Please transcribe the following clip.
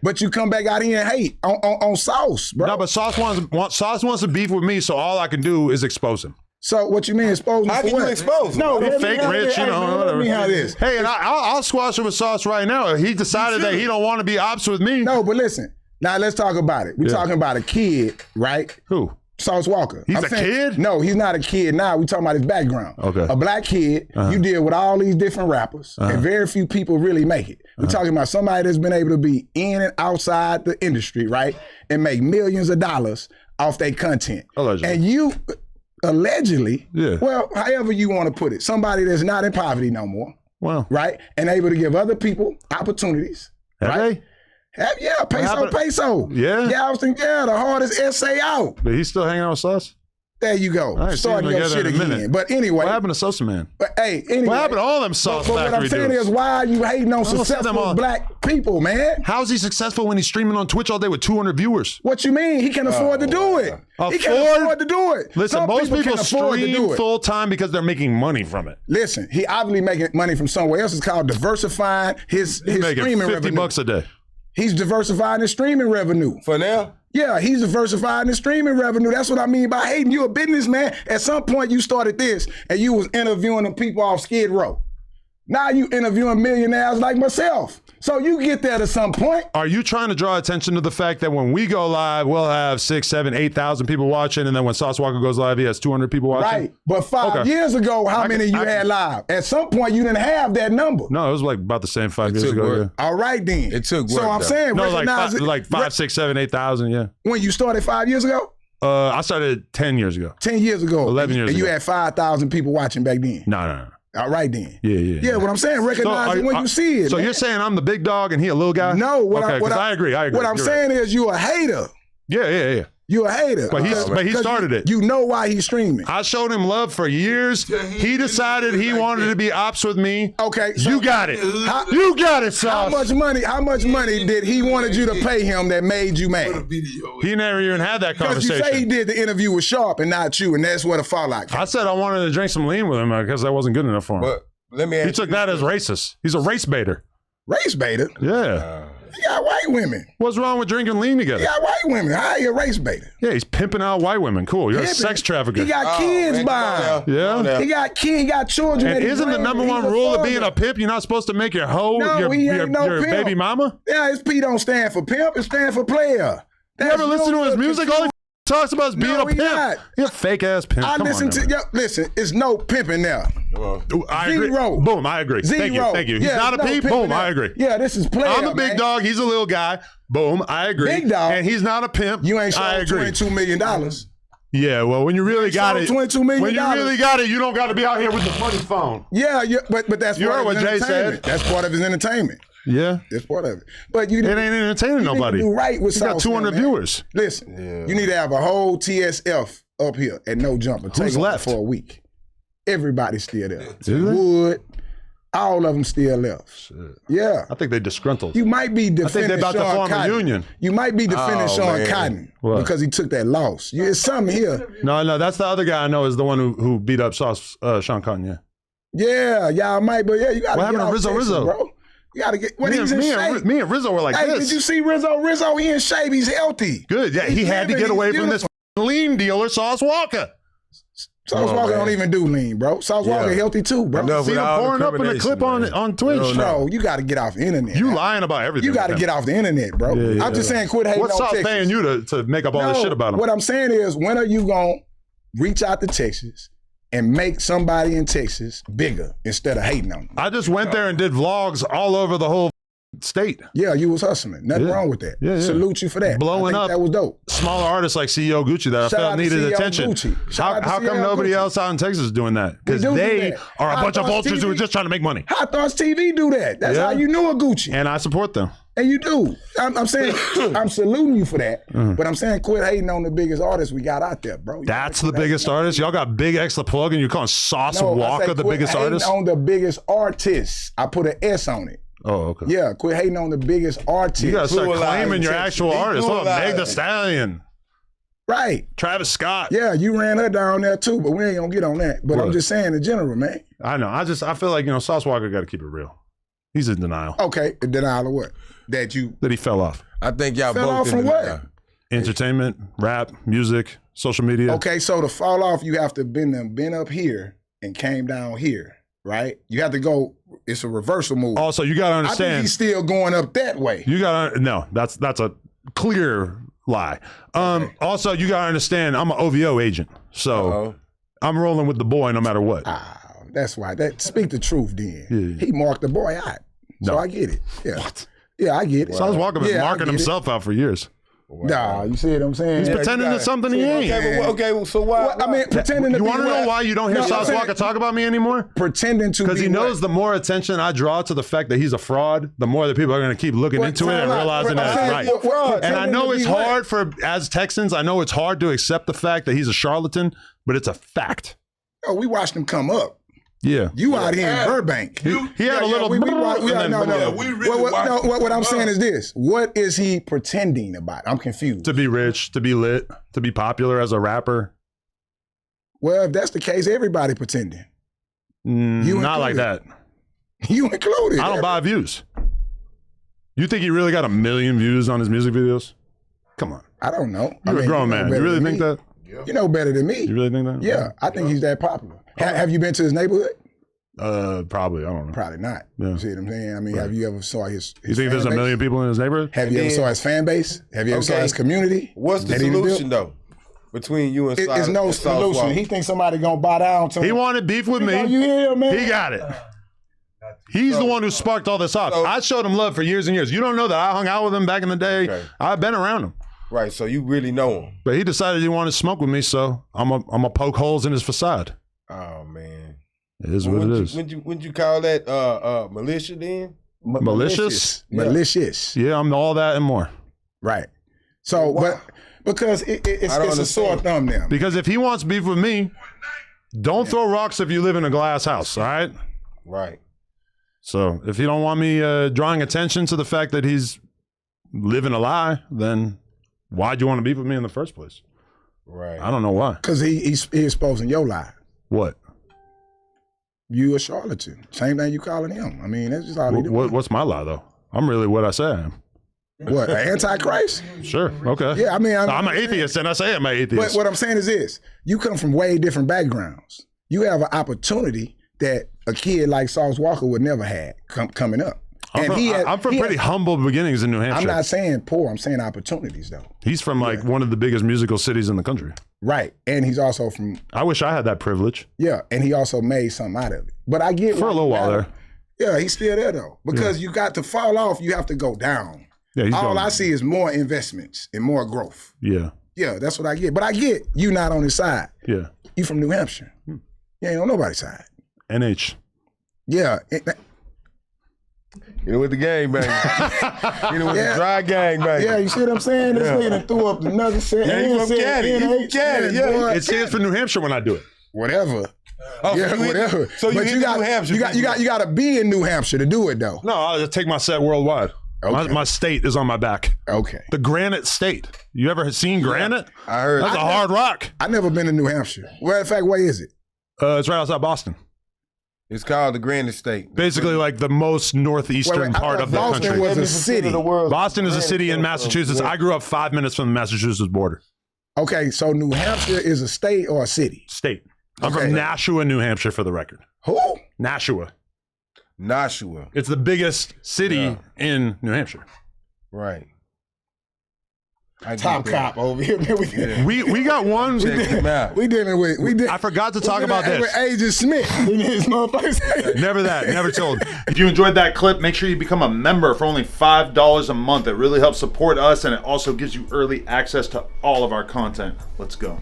But you come back out here and hate on Sauce, bro. No, but Sauce wants to beef with me, so all I can do is expose him. So what you mean expose him? How can you expose him? No, fake rich, Let me have this. Hey, and I'll squash him with Sauce right now. He decided that he don't want to be ops with me. No, but listen. Now let's talk about it. We're talking about a kid, right? Who? Sauce Walka. He's a kid? No, he's not a kid now. We're talking about his background. Okay. A black kid, you deal with all these different rappers, and very few people really make it. We're talking about somebody that's been able to be in and outside the industry, right? And make millions of dollars off their content. Allegedly. And you, allegedly, well, however you want to put it, somebody that's not in poverty no more. Wow. Right? And able to give other people opportunities. Have right? Yeah, peso. Yeah? Yeah, I was thinking, the hardest essay out. But he's still hanging out with Sauce? There you go. All right, starting your shit again. But anyway. What happened to Sosa Man? But hey, anyway. What happened to all them Sauce But what I'm saying is, why are you hating on successful black people, man? How is he successful when he's streaming on Twitch all day with 200 viewers? What you mean? He can afford to do it. He can afford to do it. Listen, Some most people can afford to do stream it. full time because they're making money from it. Listen, he obviously making money from somewhere else. It's called diversifying his streaming revenue. $50 a day. He's diversifying his streaming revenue. For now? Yeah, he's diversifying his streaming revenue. That's what I mean by hating. You a businessman. At some point you started this and you was interviewing the people off Skid Row. Now you interviewing millionaires like myself. So you get there to some point. Are you trying to draw attention to the fact that when we go live, we'll have 6, 7, 8,000 people watching, and then when Sauce Walka goes live, he has 200 people watching? Right. But 5 years ago, how many you had live? At some point, you didn't have that number. No, it was like about the same 5 years ago. Work. Yeah. All right, then. It took work. So I'm saying, no, recognize it. like 5, 6, 7, 8,000, yeah. When you started 5 years ago? I started 10 years ago. 10 years ago. 11 years ago. And you had 5,000 people watching back then? No. All right, then. Yeah. What I'm saying, recognize it when you see it. So man. you're saying I'm the big dog and he a little guy? No. I agree. What I'm saying is you a hater. Yeah. You a hater. But he started it. You know why he's streaming. I showed him love for years. He decided he wanted to be ops with me. Okay. So you got it. You got it, Sauce. How much money did he wanted you to pay him that made you mad? He never even had that conversation. Because you say he did the interview with Sharp and not you, and that's where the fallout came. I said I wanted to drink some lean with him because that wasn't good enough for him. But let me ask he took that as racist. He's a race baiter. Race baiter? Yeah. He got white women. What's wrong with drinking lean together? He got white women. How are you a race baiter? Yeah, he's pimping out white women. Cool. You're a sex trafficker. He got kids by him. Yeah. He got kids. He got children. And isn't the number one rule of being a pimp, you're not supposed to make your hoe your baby mama? Yeah, his P don't stand for pimp. It stands for player. You ever listen to his music? All he talks about is being a pimp. Not. You're a fake ass pimp. Listen, it's no pimping there. I agree. Zero. Boom, I agree. Zero. Thank you. He's not a pimp. Boom, I agree. Yeah, this is player. I'm a big dog. He's a little guy. Boom, I agree. Big dog. And he's not a pimp. You ain't showing $22 million. Yeah, well, when you really got it, $22 million. When you really got it, you don't got to be out here with the funny phone. Yeah, but that's part of his Jay entertainment. said. That's part of his entertainment. Yeah, that's part of it. But you it ain't entertaining nobody. You right with got 200 viewers. Listen, you need to have a whole TSF up here at No Jumper. Who's left for a week? Everybody's still there. Wood. All of them still left. Shit. Yeah. I think they disgruntled. You might be defending I think they're about Sean to form Cotton. a union. You might be defending Sean Cotton because he took that loss. It's something here. No, that's the other guy I know is the one who beat up Sean Cotton, yeah. Yeah, y'all might, but you got to What happened to Rizzo? Bro. You got to get, he's in shape. Me and Rizzo were like this. Did you see Rizzo? Rizzo, he in shape. He's healthy. Good, yeah. He had to get away from this lean dealer, Sauce Walka. Sauce Walka don't even do lean, bro. Sauce Walka healthy too, bro. See him pouring up in the clip on Twitch. Bro, you got to get off the internet. You lying about everything. You got to get off the internet, bro. Yeah. I'm just saying quit hating on What's Texas. Sauce paying you to make up all this shit about him? What I'm saying is, when are you going to reach out to Texas and make somebody in Texas bigger instead of hating on them? I just went there and did vlogs all over the whole state. Yeah, you was hustling. Nothing wrong with that. Yeah. Salute you for that. Blowing up. That was dope. Smaller artists like CEO Gucci that I felt needed attention. How come nobody else out in Texas is doing that? Because they are a bunch of vultures who are just trying to make money. Hot Thoughts TV do that. That's how you knew a Gucci. And I support them. And you do. I'm saying, I'm saluting you for that. But I'm saying quit hating on the biggest artists we got out there, bro. That's the biggest artist? Y'all got Big X the Plug and you're calling Sauce Walka the biggest artist? On the biggest artists. I put an S on it. Oh, okay. Yeah, quit hating on the biggest artist. You gotta start claiming your actual artist. Oh, Meg Thee Stallion. Right. Travis Scott. Yeah, you ran her down there too, but we ain't gonna get on that. But I'm just saying in general, man. I know. I feel like, Sauce Walka got to keep it real. He's in denial. Okay, denial of what? That he fell off. I think y'all Fell both off from into what? that. Entertainment, rap, music, social media. Okay, so to fall off, you have to been up here and came down here, right? You have to go. It's a reversal move. Also, you gotta I understand. think he's still going up that way. You gotta no. That's a clear lie. Also, you gotta understand. I'm an OVO agent, so I'm rolling with the boy no matter what. That's why. Speak the truth, then. Yeah. He marked the boy out, so I get it. Yeah. What? Yeah, I get it. So I was walking, marking himself out for years. Nah, you see what I'm saying? He's pretending to something he ain't. Okay, so why? I mean, pretending to You be want to know what? why you don't hear Sauce Walka talk about me anymore? Pretending to be Because he knows what? the more attention I draw to the fact that he's a fraud, the more that people are going to keep looking into it and realizing that it's right. And I know it's hard as Texans, I know it's hard to accept the fact that he's a charlatan, but it's a fact. Oh, we watched him come up. Yeah. You out here in Burbank. He had a little. What I'm saying is this. What is he pretending about? I'm confused. To be rich, to be lit, to be popular as a rapper. Well, if that's the case, everybody pretending. Not like that. You included. I don't buy views. You think he really got 1 million views on his music videos? Come on. I don't know. You're a grown man. You really think that? You know better than me. You really think that? Yeah, I think he's that popular. Have you been to his neighborhood? Probably. I don't know. Probably not. Yeah. You see what I'm saying? I mean, have you ever saw his You think there's 1 million people in his neighborhood? Have you ever saw his fan base? Have you ever saw his community? What's the solution though between you and Sauce? It's no solution. He thinks somebody gonna bow down to him. He wanted beef with me. You hear him, man? He got it. He's the one who sparked all this off. I showed him love for years and years. You don't know that I hung out with him back in the day. Okay. I've been around him. Right, so you really know him. But he decided he wanted to smoke with me, so I'm a poke holes in his facade. Oh man. It is what it is. Wouldn't you call that militia then? Malicious? Malicious. Yeah, I'm all that and more. Right. So, but because it's a sore thumb now. Because if he wants beef with me, don't throw rocks if you live in a glass house, all right? Right. So if you don't want me drawing attention to the fact that he's living a lie, then why'd you want to beef with me in the first place? Right. I don't know why. Because he's exposing your lie. What? You a charlatan. Same thing you calling him. I mean, that's just all he do. What's my lie, though? I'm really what I say I am. What, an antichrist? Sure, okay. Yeah, I mean... I'm an atheist, and I say I'm an atheist. But what I'm saying is this. You come from way different backgrounds. You have an opportunity that a kid like Sauce Walka would never have coming up. I'm from pretty humble beginnings in New Hampshire. I'm not saying poor. I'm saying opportunities, though. He's from like one of the biggest musical cities in the country. Right. And he's also from... I wish I had that privilege. Yeah. And he also made something out of it. But I get... For a little while there. Yeah, he's still there, though. Because you got to fall off, you have to go down. Yeah, all I see is more investments and more growth. Yeah. Yeah, that's what I get. But I get you not on his side. Yeah. You from New Hampshire. You ain't on nobody's side. NH. Yeah. You know with the gang bang. You know with the dry gang bang. Yeah, you see what I'm saying? This nigga threw up another set. Yeah, he from Cali. Yeah. It stands for New Hampshire when I do it. Whatever. Oh, yeah, so whatever. So you New Hampshire. You got to be in New Hampshire to do it, though. No, I'll just take my set worldwide. Okay. My state is on my back. Okay. The Granite State. You ever seen granite? I heard. That's a hard rock. I never been to New Hampshire. Well, in fact, where is it? It's right outside Boston. It's called the Granite State. Basically, like the most northeastern part of the country. Boston was a city. Boston is a city in Massachusetts. I grew up 5 minutes from the Massachusetts border. Okay, so New Hampshire is a state or a city? State. I'm from Nashua, New Hampshire, for the record. Who? Nashua. Nashua. It's the biggest city in New Hampshire. Right. Top cop over here. We got one. We dealing with. I forgot to talk about this. With Agent Smith. Never that. Never told. If you enjoyed that clip, make sure you become a member for only $5 a month. It really helps support us, and it also gives you early access to all of our content. Let's go.